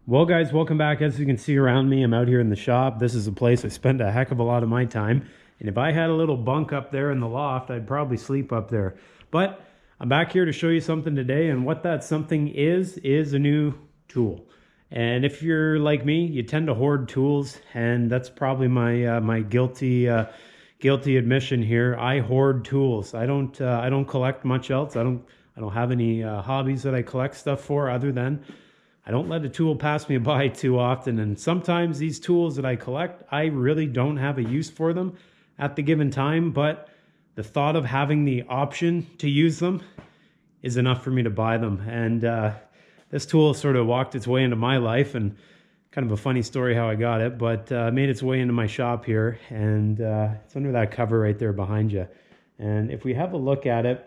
Well guys, welcome back. As you can see around me, I'm out here in the shop. This is a place I spend a heck of a lot of my time. And if I had a little bunk up there in the loft, I'd probably sleep up there. But I'm back here to show you something today, and what that something is a new tool. And if you're like me, you tend to hoard tools, and that's probably my guilty admission here. I hoard tools. I don't collect much else. I don't have any hobbies that I collect stuff for other than I don't let a tool pass me by too often, and sometimes these tools that I collect, I really don't have a use for them at the given time, but the thought of having the option to use them is enough for me to buy them. And this tool sort of walked its way into my life, and kind of a funny story how I got it, but made its way into my shop here, and it's under that cover right there behind you. And if we have a look at it,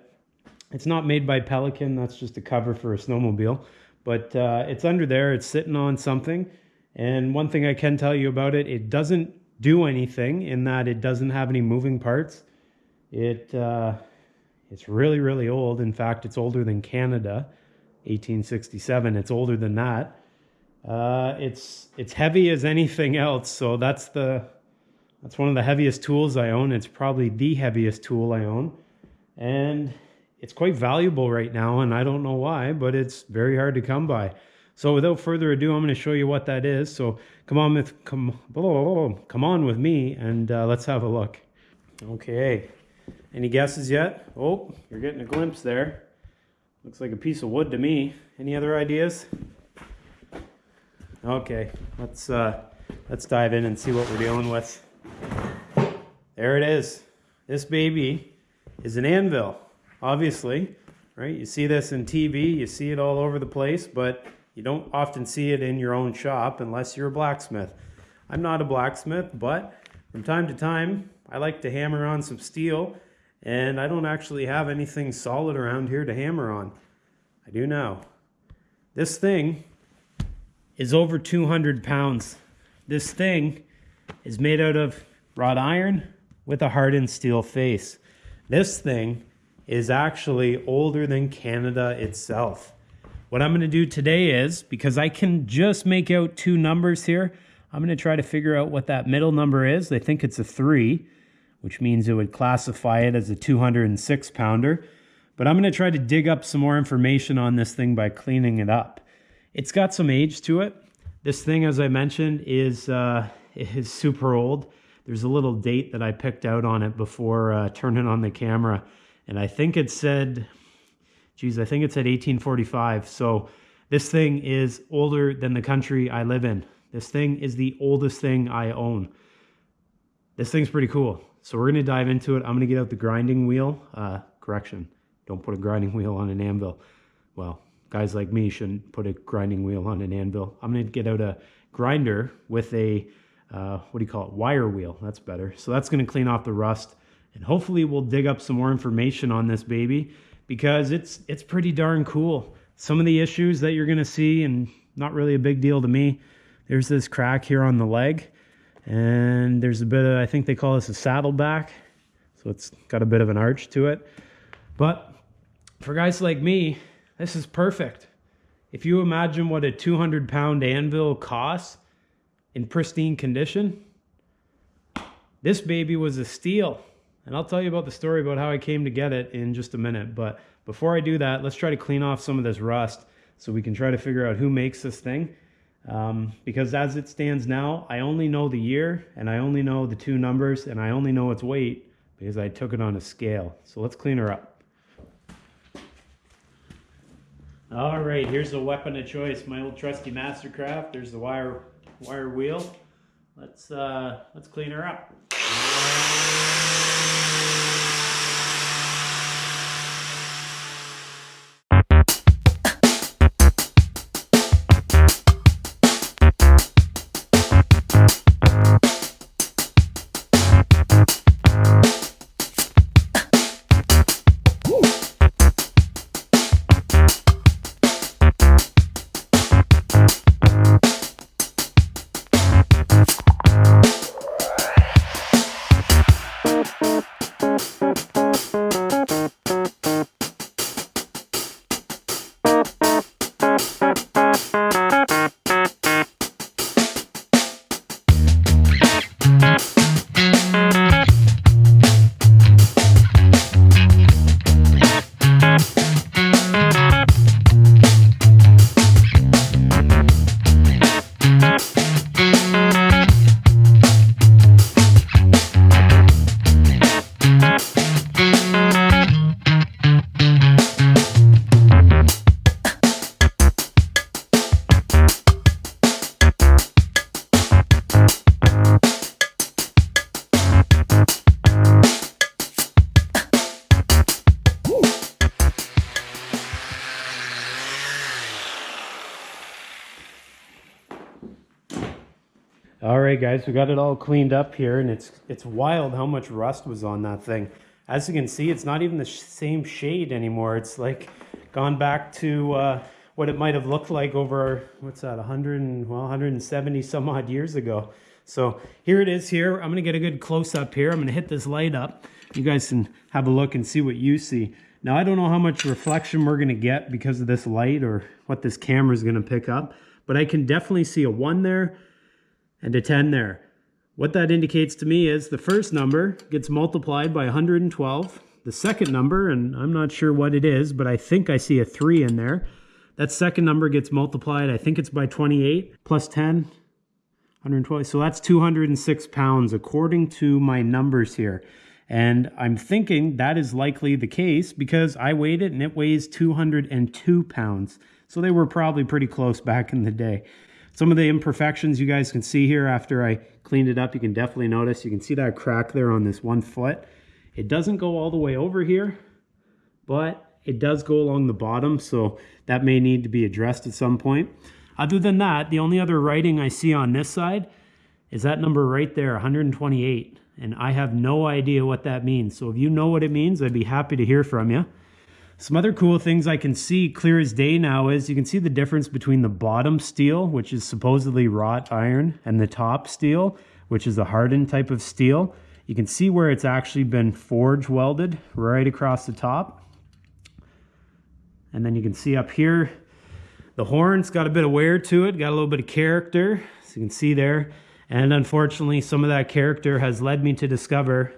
it's not made by Pelican, that's just a cover for a snowmobile. But it's under there, it's sitting on something. And one thing I can tell you about it, it doesn't do anything in that it doesn't have any moving parts. It's really, really old. In fact, it's older than Canada, 1867. It's older than that. It's heavy as anything else. So that's one of the heaviest tools I own. It's probably the heaviest tool I own. And it's quite valuable right now, and I don't know why, but it's very hard to come by. So without further ado, I'm going to show you what that is. So come on with me, and let's have a look. Okay, any guesses yet? Oh, you're getting a glimpse there. Looks like a piece of wood to me. Any other ideas? Okay, let's dive in and see what we're dealing with. There it is. This baby is an anvil. Obviously, right? You see this in TV, you see it all over the place, but you don't often see it in your own shop unless you're a blacksmith. I'm not a blacksmith, but from time to time, I like to hammer on some steel, and I don't actually have anything solid around here to hammer on. I do now. This thing is over 200 pounds. This thing is made out of wrought iron with a hardened steel face. This thing is actually older than Canada itself. What I'm going to do today is, because I can just make out two numbers here, I'm going to try to figure out what that middle number is. I think it's a 3, which means it would classify it as a 206 pounder. But I'm going to try to dig up some more information on this thing by cleaning it up. It's got some age to it. This thing, as I mentioned, is super old. There's a little date that I picked out on it before turning on the camera. And I think it said, I think it said 1845. So this thing is older than the country I live in. This thing is the oldest thing I own. This thing's pretty cool. So we're going to dive into it. I'm going to get out the grinding wheel. Correction, don't put a grinding wheel on an anvil. Well, guys like me shouldn't put a grinding wheel on an anvil. I'm going to get out a grinder with a, wire wheel. That's better. So that's going to clean off the rust. And hopefully we'll dig up some more information on this baby, because it's pretty darn cool. Some of the issues that you're going to see, and not really a big deal to me, there's this crack here on the leg, and there's a bit of, I think they call this a saddleback, so it's got a bit of an arch to it. But for guys like me, this is perfect. If you imagine what a 200-pound anvil costs in pristine condition, this baby was a steal. And I'll tell you about the story about how I came to get it in just a minute. But before I do that, let's try to clean off some of this rust so we can try to figure out who makes this thing. Because as it stands now, I only know the year, and I only know the two numbers, and I only know its weight because I took it on a scale. So let's clean her up. All right, here's the weapon of choice, my old trusty Mastercraft. There's the wire wheel. Let's clean her up. All right, guys, we got it all cleaned up here, and it's wild how much rust was on that thing. As you can see, it's not even the same shade anymore. It's like gone back to what it might have looked like over, what's that, 170 some odd years ago. So here it is here. I'm going to get a good close-up here. I'm going to hit this light up. You guys can have a look and see what you see. Now, I don't know how much reflection we're going to get because of this light or what this camera is going to pick up, but I can definitely see a 1 there and a 10 there. What that indicates to me is the first number gets multiplied by 112. The second number, and I'm not sure what it is, but I think I see a 3 in there. That second number gets multiplied, I think it's by 28, plus 10, 112. So that's 206 pounds according to my numbers here. And I'm thinking that is likely the case because I weighed it and it weighs 202 pounds. So they were probably pretty close back in the day. Some of the imperfections you guys can see here after I cleaned it up, you can definitely notice. You can see that crack there on this 1 foot. It doesn't go all the way over here, but it does go along the bottom, so that may need to be addressed at some point. Other than that, the only other writing I see on this side is that number right there, 128. And I have no idea what that means. So if you know what it means, I'd be happy to hear from you. Some other cool things I can see clear as day now is you can see the difference between the bottom steel, which is supposedly wrought iron, and the top steel, which is a hardened type of steel. You can see where it's actually been forge welded right across the top. And then you can see up here, the horn's got a bit of wear to it, got a little bit of character, so you can see there. And unfortunately, some of that character has led me to discover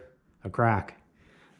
a crack.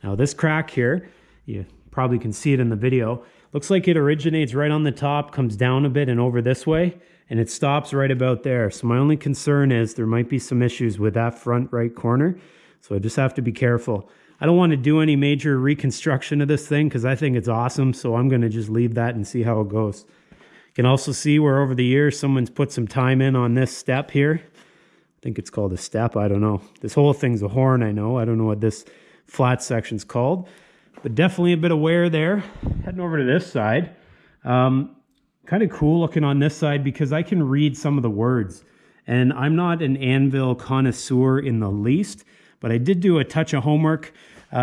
Now this crack here, you probably can see it in the video, looks like it originates right on the top, comes down a bit and over this way, and it stops right about there. So my only concern is there might be some issues with that front right corner. So I just have to be careful. I don't want to do any major reconstruction of this thing because I think it's awesome. So I'm going to just leave that and see how it goes. You can also see where over the years someone's put some time in on this step here. I think it's called a step. I don't know. This whole thing's a horn, I know. I don't know what this flat section's called. But definitely a bit of wear there. Heading over to this side. Kind of cool looking on this side because I can read some of the words. And I'm not an Anvil connoisseur in the least, but I did do a touch of homework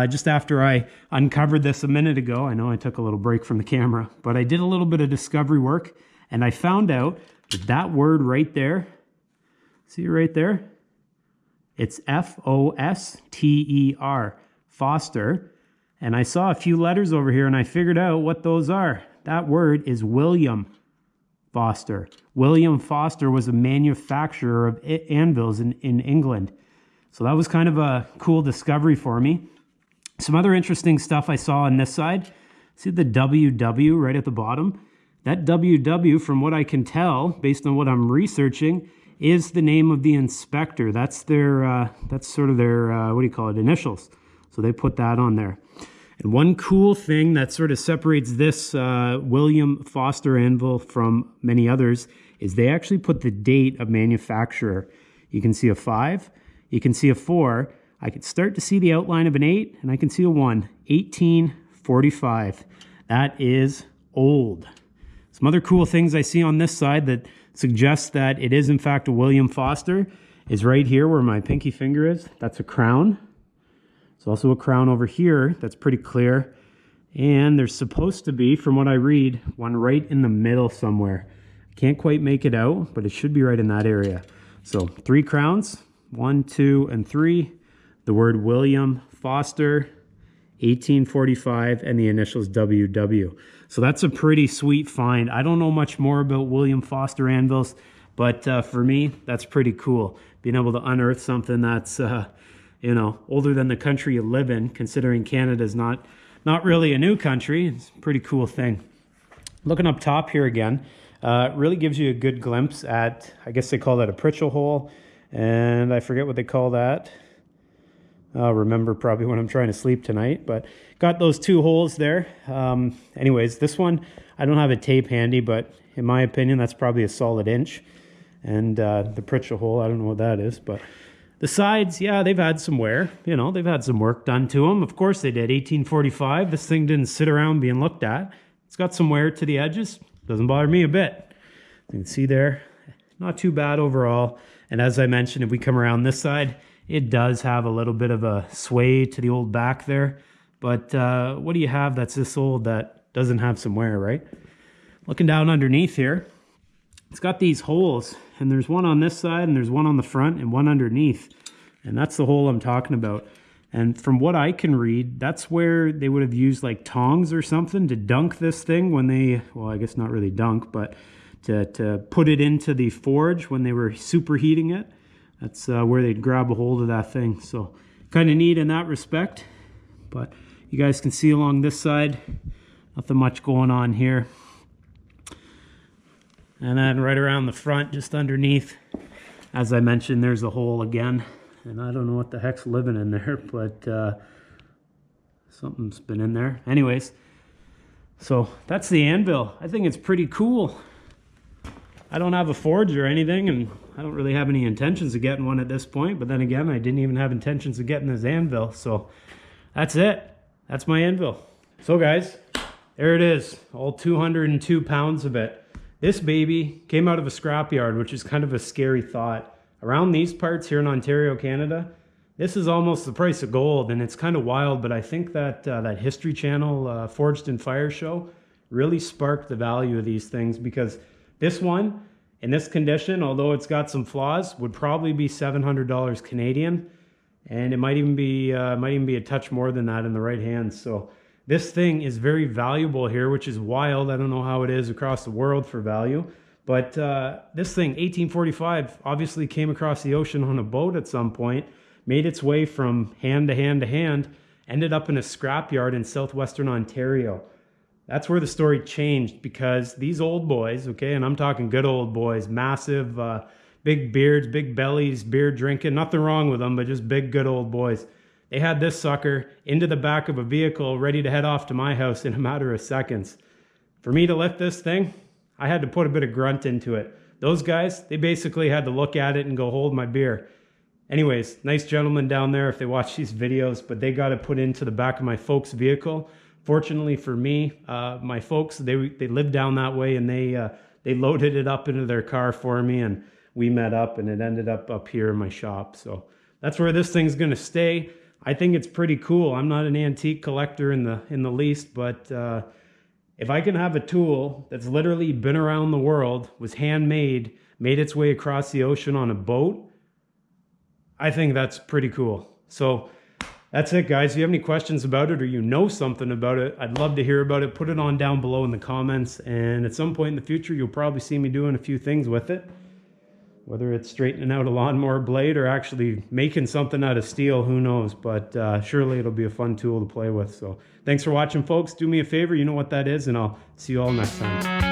just after I uncovered this a minute ago. I know I took a little break from the camera, but I did a little bit of discovery work and I found out that that word right there, see it right there? It's F-O-S-T-E-R, Foster. And I saw a few letters over here and I figured out what those are. That word is William Foster. William Foster was a manufacturer of anvils in England. So that was kind of a cool discovery for me. Some other interesting stuff I saw on this side. See the WW right at the bottom? That WW, from what I can tell, based on what I'm researching, is the name of the inspector. That's their, that's sort of their, what do you call it, initials. So they put that on there. And one cool thing that sort of separates this William Foster anvil from many others is they actually put the date of manufacturer. You can see a 5, you can see a 4, I can start to see the outline of an 8, and I can see a 1, 1845. That is old. Some other cool things I see on this side that suggest that it is in fact a William Foster is right here where my pinky finger is. That's a crown. There's also a crown over here that's pretty clear. And there's supposed to be, from what I read, one right in the middle somewhere. I can't quite make it out, but it should be right in that area. So 3 crowns, 1, 2, and 3. The word William Foster, 1845, and the initials WW. So that's a pretty sweet find. I don't know much more about William Foster anvils, but for me, that's pretty cool. Being able to unearth something that's you know, older than the country you live in, considering Canada's not really a new country. It's a pretty cool thing. Looking up top here again, really gives you a good glimpse at, I guess they call that a pritchel hole, and I forget what they call that. I'll remember probably when I'm trying to sleep tonight, but got those 2 holes there. Anyways, this one, I don't have a tape handy, but in my opinion, that's probably a solid inch. And the pritchel hole, I don't know what that is, but the sides, yeah, they've had some wear. You know, they've had some work done to them. Of course they did. 1845, this thing didn't sit around being looked at. It's got some wear to the edges. Doesn't bother me a bit. You can see there, not too bad overall. And as I mentioned, if we come around this side, it does have a little bit of a sway to the old back there. But what do you have that's this old that doesn't have some wear, right? Looking down underneath here, it's got these holes, and there's one on this side and there's one on the front and one underneath. And that's the hole I'm talking about. And from what I can read, that's where they would have used like tongs or something to dunk this thing when they, well, I guess not really dunk, but to put it into the forge when they were superheating it. That's where they'd grab a hold of that thing. So kind of neat in that respect. But you guys can see along this side, nothing much going on here. And then right around the front, just underneath, as I mentioned, there's a hole again. And I don't know what the heck's living in there, but something's been in there. Anyways, so that's the Anvil. I think it's pretty cool. I don't have a forge or anything, and I don't really have any intentions of getting one at this point. But then again, I didn't even have intentions of getting this Anvil. So that's it. That's my Anvil. So guys, there it is. All 202 pounds of it. This baby came out of a scrapyard, which is kind of a scary thought. Around these parts here in Ontario, Canada, this is almost the price of gold, and it's kind of wild, but I think that that History Channel Forged in Fire show really sparked the value of these things, because this one, in this condition, although it's got some flaws, would probably be $700 Canadian, and it might even be a touch more than that in the right hands. So this thing is very valuable here, which is wild. I don't know how it is across the world for value. But this thing, 1845, obviously came across the ocean on a boat at some point, made its way from hand to hand to hand, ended up in a scrapyard in southwestern Ontario. That's where the story changed, because these old boys, okay, and I'm talking good old boys, massive, big beards, big bellies, beer drinking, nothing wrong with them, but just big good old boys. They had this sucker into the back of a vehicle ready to head off to my house in a matter of seconds. For me to lift this thing, I had to put a bit of grunt into it. Those guys, they basically had to look at it and go, hold my beer. Anyways, nice gentlemen down there if they watch these videos, but they got it put into the back of my folks' vehicle. Fortunately for me, my folks, they lived down that way, and they loaded it up into their car for me, and we met up, and it ended up here in my shop. So that's where this thing's gonna stay. I think it's pretty cool. I'm not an antique collector in the least, but if I can have a tool that's literally been around the world, was handmade, made its way across the ocean on a boat, I think that's pretty cool. So that's it, guys. If you have any questions about it, or you know something about it, I'd love to hear about it. Put it on down below in the comments. And at some point in the future, you'll probably see me doing a few things with it. Whether it's straightening out a lawnmower blade or actually making something out of steel, who knows? But surely it'll be a fun tool to play with. So thanks for watching, folks. Do me a favor, you know what that is, and I'll see you all next time.